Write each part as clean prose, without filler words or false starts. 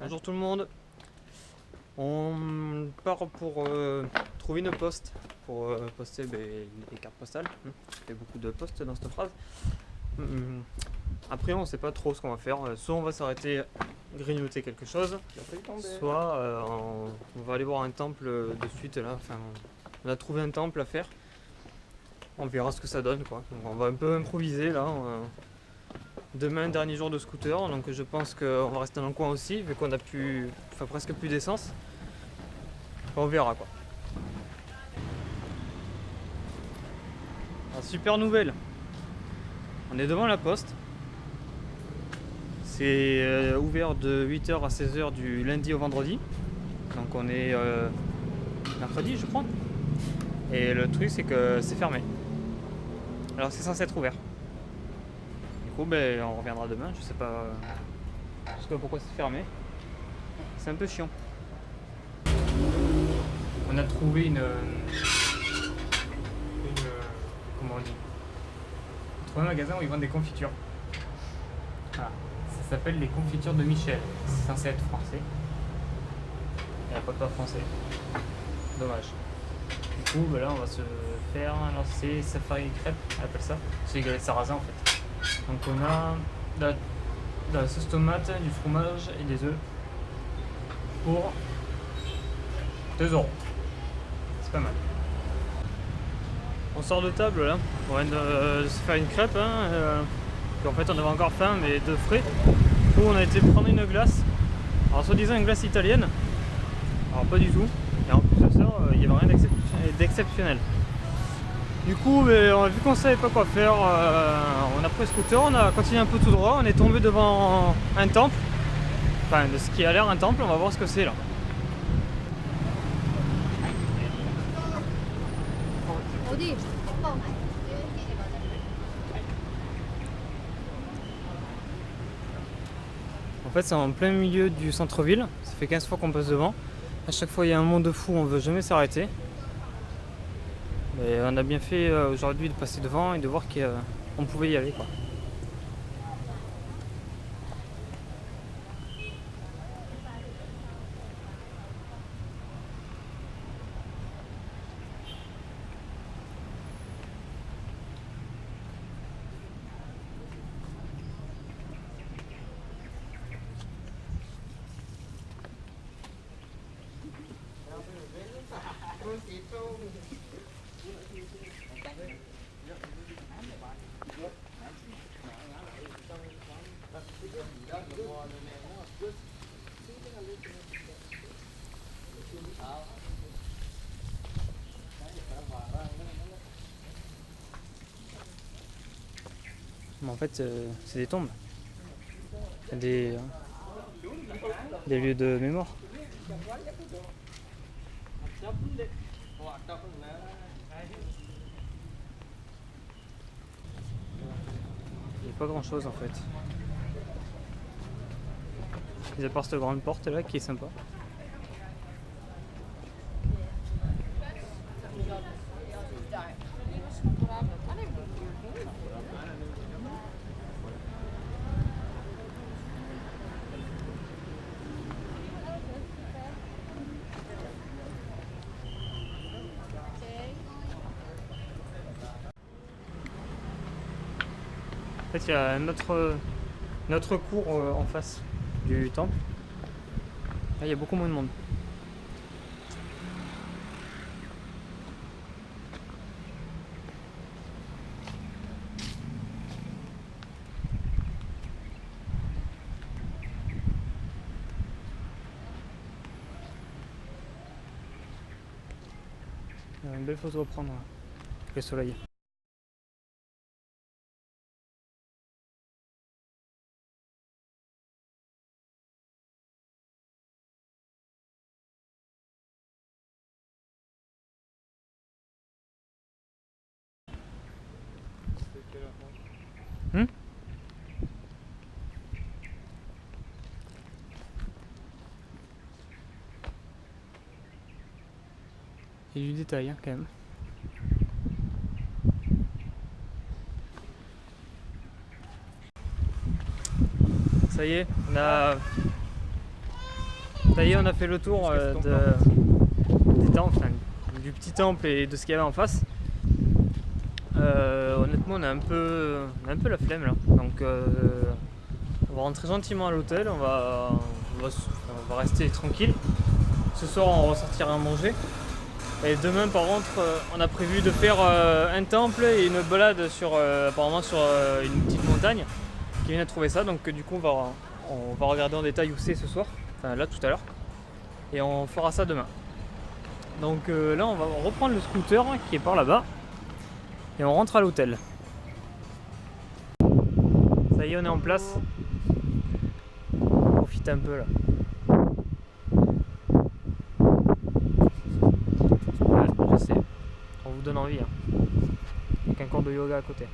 Bonjour tout le monde. On part pour trouver une poste pour poster les cartes postales. Il y a beaucoup de postes dans cette phrase. Après, on sait pas trop ce qu'on va faire. Soit on va s'arrêter grignoter quelque chose, soit on va aller voir un temple de suite là. Enfin, on a trouvé un temple à faire. On verra ce que ça donne quoi. Donc, on va un peu improviser là. Demain, dernier jour de scooter, donc je pense qu'on va rester dans le coin aussi, vu qu'on a presque plus d'essence. On verra quoi. Alors, super nouvelle. On est devant la poste. C'est ouvert de 8h à 16h du lundi au vendredi. Donc on est mercredi je crois. Et le truc c'est que c'est fermé. Alors c'est censé être ouvert. Du coup on reviendra demain, je sais pas pourquoi c'est fermé. C'est un peu chiant. On a trouvé comment on dit, on a trouvé un magasin où ils vendent des confitures. Voilà. Ça s'appelle les confitures de Michel. C'est censé être français. Il n'y a pas français. Dommage. Du coup, là, on va se faire. Alors, c'est Safari Crêpe, on appelle ça. C'est les galettes sarrasin en fait. Donc, on a de la sauce tomate, du fromage et des œufs pour 2€. C'est pas mal. On sort de table là. On vient de se faire une crêpe. Puis en fait, on avait encore faim, mais de frais. Du coup, on a été prendre une glace. Alors, soi-disant, une glace italienne. Alors, pas du tout. Et en plus de ça, il n'y avait rien d'exceptionnel. Du coup, vu qu'on savait pas quoi faire, on a pris le scooter, on a continué un peu tout droit. On est tombé devant un temple. Enfin, de ce qui a l'air un temple, on va voir ce que c'est là. En fait, c'est en plein milieu du centre-ville. Ça fait 15 fois qu'on passe devant. À chaque fois, il y a un monde de fou, on veut jamais s'arrêter. Mais on a bien fait aujourd'hui de passer devant et de voir qu'on pouvait y aller, quoi. Mais en fait, c'est des tombes. Des lieux de mémoire. Il n'y a pas grand chose en fait. Mis à part cette grande porte là qui est sympa. En fait, il y a notre cour en face du temple. Là, il y a beaucoup moins de monde. Il y a une belle photo à prendre là, avec le soleil. Il y a du détail hein, quand même. Ça y est, on a Ça y est, on a fait le tour des temples, enfin, du petit temple et de ce qu'il y avait en face. Honnêtement, on a un peu la flemme là. Donc, on va rentrer gentiment à l'hôtel. On va rester tranquille. Ce soir, on ressortira à manger. Et demain, par contre, on a prévu de faire un temple et une balade apparemment sur une petite montagne qui vient de trouver ça. Donc, du coup, on va regarder en détail où c'est ce soir. Enfin, là, tout à l'heure. Et on fera ça demain. Donc là, on va reprendre le scooter qui est par là-bas. Et on rentre à l'hôtel. Ça y est, on est en place. On profite un peu là. Ouais, je sais. On vous donne envie. Hein. Avec un cours de yoga à côté.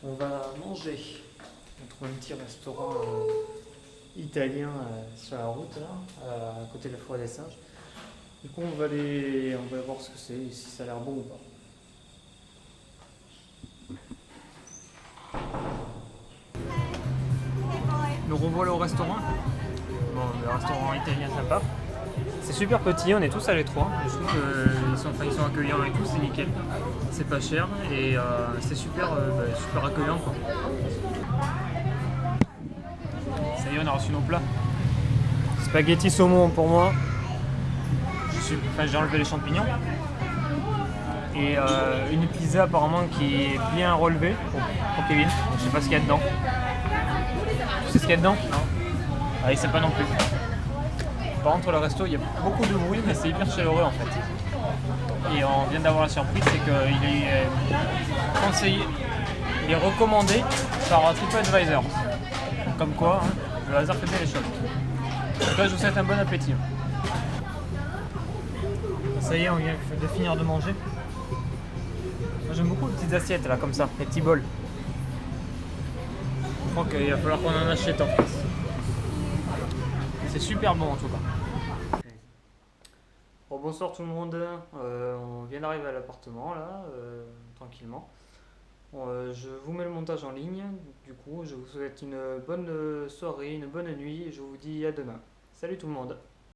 On va manger. On trouve un petit restaurant italien sur la route, là, à côté de la forêt des singes. Du coup, on va aller voir ce que c'est, si ça a l'air bon ou pas. Nous revoilà au restaurant. Bon, le restaurant italien sympa. C'est super petit, on est tous à l'étroit. Je trouve qu'ils sont accueillants et tout, c'est nickel. C'est pas cher et c'est super accueillant quoi. Ça y est, on a reçu nos plats. Spaghetti saumon pour moi. J'ai enlevé les champignons. Et une pizza apparemment qui est bien relevée pour Kevin. Donc, je sais pas ce qu'il y a dedans. Tu sais ce qu'il y a dedans? Non. Ah, il sait pas non plus. Par contre, le resto, il y a beaucoup de bruit, mais c'est hyper chaleureux en fait. Et on vient d'avoir la surprise, c'est qu'il est conseillé, il est recommandé par TripAdvisor. Comme quoi, hein, le hasard fait bien les choses. Donc là, je vous souhaite un bon appétit. Ça y est, on vient de finir de manger. Moi, j'aime beaucoup les petites assiettes là, comme ça, les petits bols. Je crois qu'il va falloir qu'on en achète en France. C'est super bon en tout cas. Bon, bonsoir tout le monde, on vient d'arriver à l'appartement là, tranquillement. Je vous mets le montage en ligne, du coup je vous souhaite une bonne soirée, une bonne nuit et je vous dis à demain. Salut tout le monde.